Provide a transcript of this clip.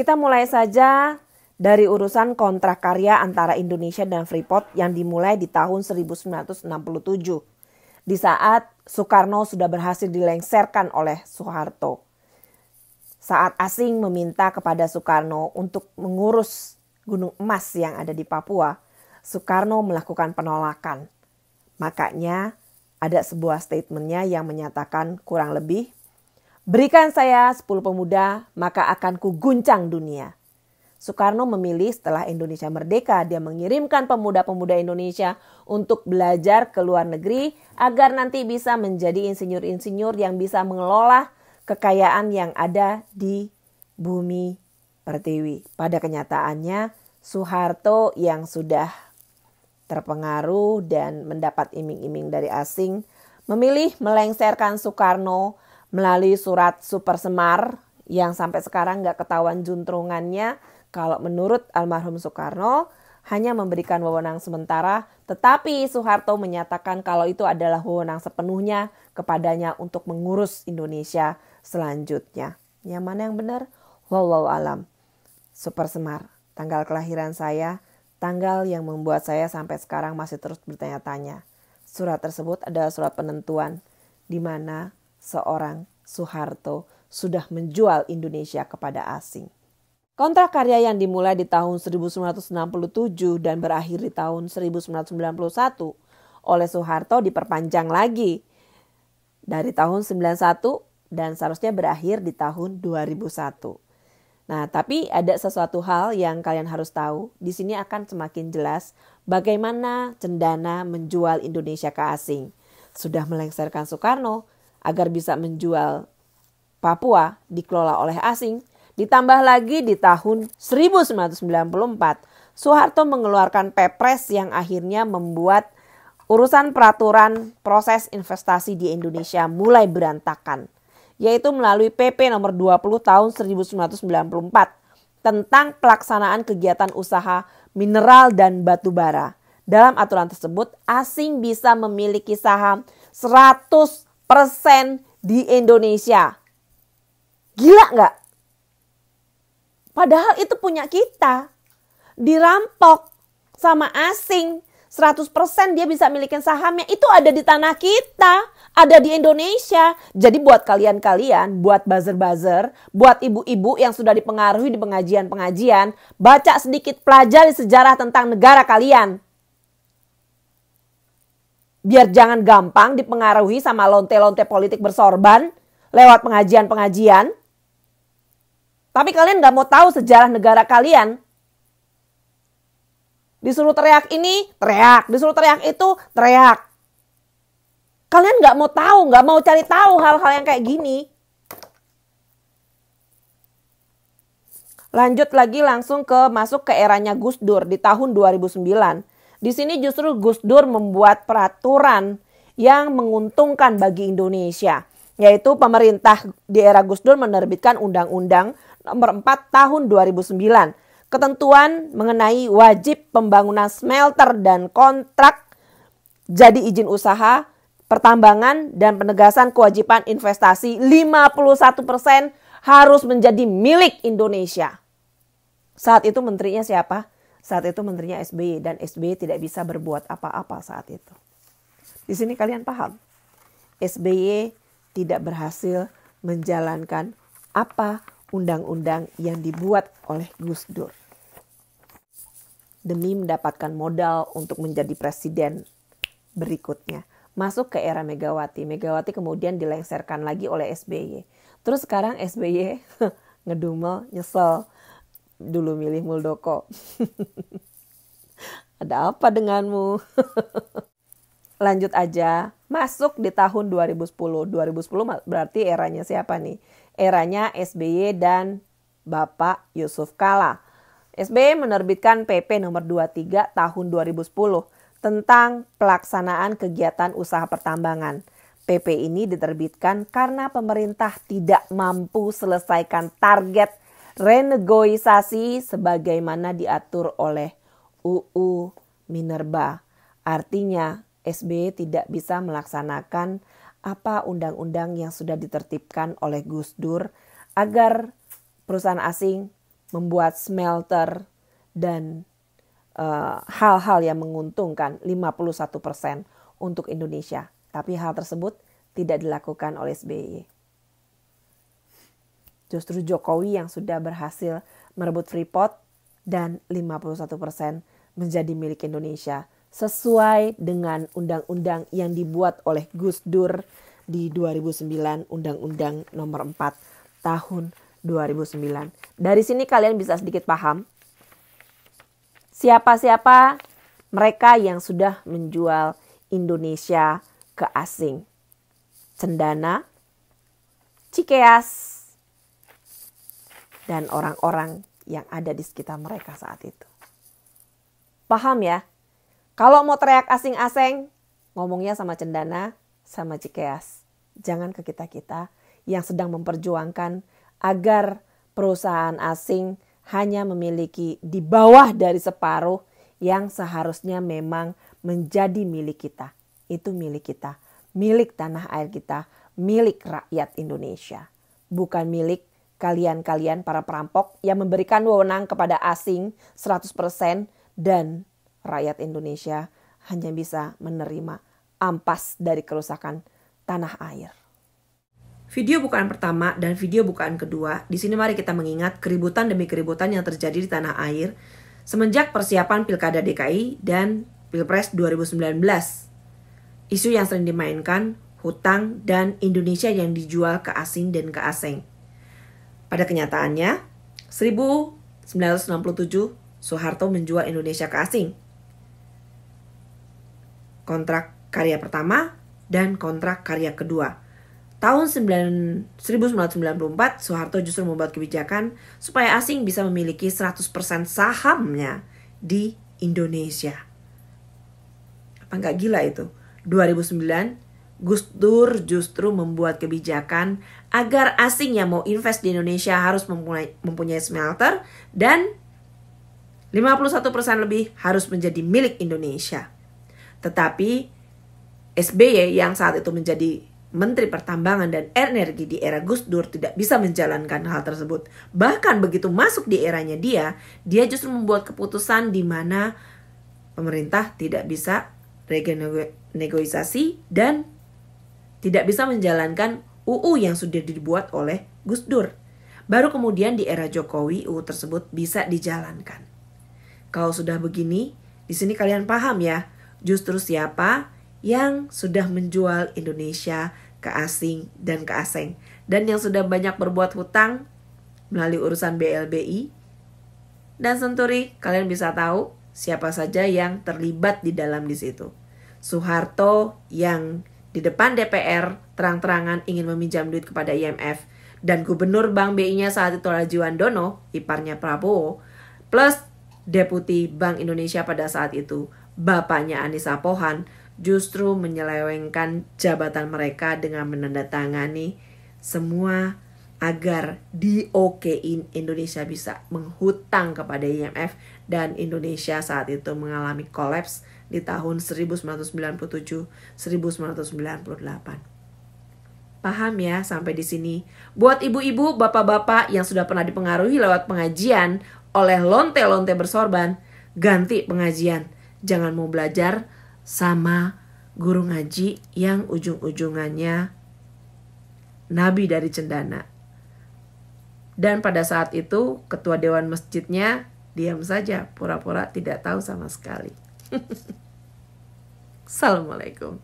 Kita mulai saja dari urusan kontrak karya antara Indonesia dan Freeport yang dimulai di tahun 1967. Di saat Soekarno sudah berhasil dilengsarkan oleh Soeharto. Saat asing meminta kepada Soekarno untuk mengurus gunung emas yang ada di Papua, Soekarno melakukan penolakan. Makanya ada sebuah statementnya yang menyatakan kurang lebih, berikan saya 10 pemuda, maka akan kuguncang dunia. Soekarno memilih setelah Indonesia merdeka, dia mengirimkan pemuda-pemuda Indonesia untuk belajar ke luar negeri agar nanti bisa menjadi insinyur-insinyur yang bisa mengelola kekayaan yang ada di bumi Pertiwi. Pada kenyataannya, Soeharto yang sudah terpengaruh dan mendapat iming-iming dari asing, memilih melengsarkan Soekarno melalui surat Super Semar yang sampai sekarang nggak ketahuan juntrungannya. Kalau menurut almarhum Soekarno hanya memberikan wewenang sementara, tetapi Soeharto menyatakan kalau itu adalah wewenang sepenuhnya kepadanya untuk mengurus Indonesia selanjutnya. Yang mana yang benar? Wallahu alam. Super Semar, tanggal kelahiran saya, tanggal yang membuat saya sampai sekarang masih terus bertanya-tanya. Surat tersebut adalah surat penentuan di mana seorang Soeharto sudah menjual Indonesia kepada asing. Kontrak karya yang dimulai di tahun 1967 dan berakhir di tahun 1991 oleh Soeharto diperpanjang lagi dari tahun 91 dan seharusnya berakhir di tahun 2001. Nah, tapi ada sesuatu hal yang kalian harus tahu. Di sini akan semakin jelas bagaimana Cendana menjual Indonesia ke asing. Sudah melengsarkan Soekarno agar bisa menjual Papua dikelola oleh asing. Ditambah lagi di tahun 1994, Soeharto mengeluarkan Pepres yang akhirnya membuat urusan peraturan proses investasi di Indonesia mulai berantakan. Yaitu melalui PP nomor 20 tahun 1994 tentang pelaksanaan kegiatan usaha mineral dan batu bara. Dalam aturan tersebut, asing bisa memiliki saham 100% di Indonesia. Gila nggak? Padahal itu punya kita. Dirampok sama asing. 100% dia bisa milikin sahamnya. Itu ada di tanah kita. Ada di Indonesia. Jadi buat kalian-kalian, buat buzzer-buzzer, buat ibu-ibu yang sudah dipengaruhi di pengajian-pengajian, baca sedikit, pelajari sejarah tentang negara kalian. Biar jangan gampang dipengaruhi sama lonte-lonte politik bersorban lewat pengajian-pengajian. Tapi kalian gak mau tahu sejarah negara kalian. Disuruh teriak ini, teriak. Disuruh teriak itu, teriak. Kalian gak mau tahu, gak mau cari tahu hal-hal yang kayak gini. Lanjut lagi langsung masuk ke eranya Gus Dur di tahun 2009. Di sini justru Gus Dur membuat peraturan yang menguntungkan bagi Indonesia. Yaitu pemerintah di era Gus Dur menerbitkan Undang-Undang nomor 4 tahun 2009. Ketentuan mengenai wajib pembangunan smelter dan kontrak jadi izin usaha, pertambangan dan penegasan kewajiban investasi 51% harus menjadi milik Indonesia. Saat itu menterinya siapa? Saat itu menterinya SBY dan SBY tidak bisa berbuat apa-apa saat itu. Di sini kalian paham? SBY tidak berhasil menjalankan apa undang-undang yang dibuat oleh Gus Dur. Demi mendapatkan modal untuk menjadi presiden berikutnya. Masuk ke era Megawati. Megawati kemudian dilengsarkan lagi oleh SBY. Terus sekarang SBY ngedumel, nyesel. Dulu milih Muldoko. Ada apa denganmu? Lanjut aja. Masuk di tahun 2010. 2010 berarti eranya siapa nih? Eranya SBY dan Bapak Yusuf Kala. SBY menerbitkan PP nomor 23 tahun 2010 tentang pelaksanaan kegiatan usaha pertambangan. PP ini diterbitkan karena pemerintah tidak mampu selesaikan target renegosiasi sebagaimana diatur oleh UU Minerba. Artinya SBY tidak bisa melaksanakan apa undang-undang yang sudah ditertibkan oleh Gus Dur agar perusahaan asing membuat smelter dan hal-hal yang menguntungkan 51% untuk Indonesia. Tapi hal tersebut tidak dilakukan oleh SBY. Justru Jokowi yang sudah berhasil merebut Freeport dan 51% menjadi milik Indonesia sesuai dengan undang-undang yang dibuat oleh Gus Dur di 2009, Undang-Undang Nomor 4 Tahun 2009. Dari sini kalian bisa sedikit paham siapa-siapa mereka yang sudah menjual Indonesia ke asing. Cendana, Cikeas, dan orang-orang yang ada di sekitar mereka saat itu. Paham ya? Kalau mau teriak asing-asing, ngomongnya sama Cendana, sama Cikeas. Jangan ke kita-kita yang sedang memperjuangkan agar perusahaan asing hanya memiliki di bawah dari separuh yang seharusnya memang menjadi milik kita. Itu milik kita, milik tanah air kita, milik rakyat Indonesia. Bukan milik kalian-kalian para perampok yang memberikan wewenang kepada asing 100% dan rakyat Indonesia hanya bisa menerima ampas dari kerusakan tanah air. Video bukaan pertama dan video bukaan kedua, di sini mari kita mengingat keributan demi keributan yang terjadi di tanah air semenjak persiapan Pilkada DKI dan Pilpres 2019. Isu yang sering dimainkan, hutang dan Indonesia yang dijual ke asing dan ke asing. Pada kenyataannya, 1967 Soeharto menjual Indonesia ke asing. Kontrak karya pertama dan kontrak karya kedua. Tahun 1994, Soeharto justru membuat kebijakan supaya asing bisa memiliki 100% sahamnya di Indonesia. Apa nggak gila itu? 2009, Gus Dur justru membuat kebijakan agar asing yang mau invest di Indonesia harus mempunyai smelter dan 51% lebih harus menjadi milik Indonesia. Tetapi SBY yang saat itu menjadi Menteri Pertambangan dan Energi di era Gus Dur tidak bisa menjalankan hal tersebut. Bahkan begitu masuk di eranya dia justru membuat keputusan di mana pemerintah tidak bisa renegosiasi dan tidak bisa menjalankan UU yang sudah dibuat oleh Gus Dur. Baru kemudian di era Jokowi UU tersebut bisa dijalankan. Kalau sudah begini, di sini kalian paham ya, justru siapa yang sudah menjual Indonesia ke asing dan ke asing. Dan yang sudah banyak berbuat hutang melalui urusan BLBI dan Senturi, kalian bisa tahu siapa saja yang terlibat di dalam di situ. Soeharto yang di depan DPR terang-terangan ingin meminjam duit kepada IMF. Dan Gubernur Bank BI-nya saat itu adalah Jiwandono, iparnya Prabowo, plus Deputi Bank Indonesia pada saat itu, bapaknya Anissa Pohan, justru menyelewengkan jabatan mereka dengan menandatangani semua agar di-okein Indonesia bisa menghutang kepada IMF dan Indonesia saat itu mengalami kolaps di tahun 1997-1998. Paham ya sampai di sini? Buat ibu-ibu, bapak-bapak yang sudah pernah dipengaruhi lewat pengajian oleh lonte-lonte bersorban, ganti pengajian. Jangan mau belajar sama guru ngaji yang ujung-ujungannya nabi dari Cendana. Dan pada saat itu ketua dewan masjidnya diam saja, pura-pura tidak tahu sama sekali. Assalamualaikum.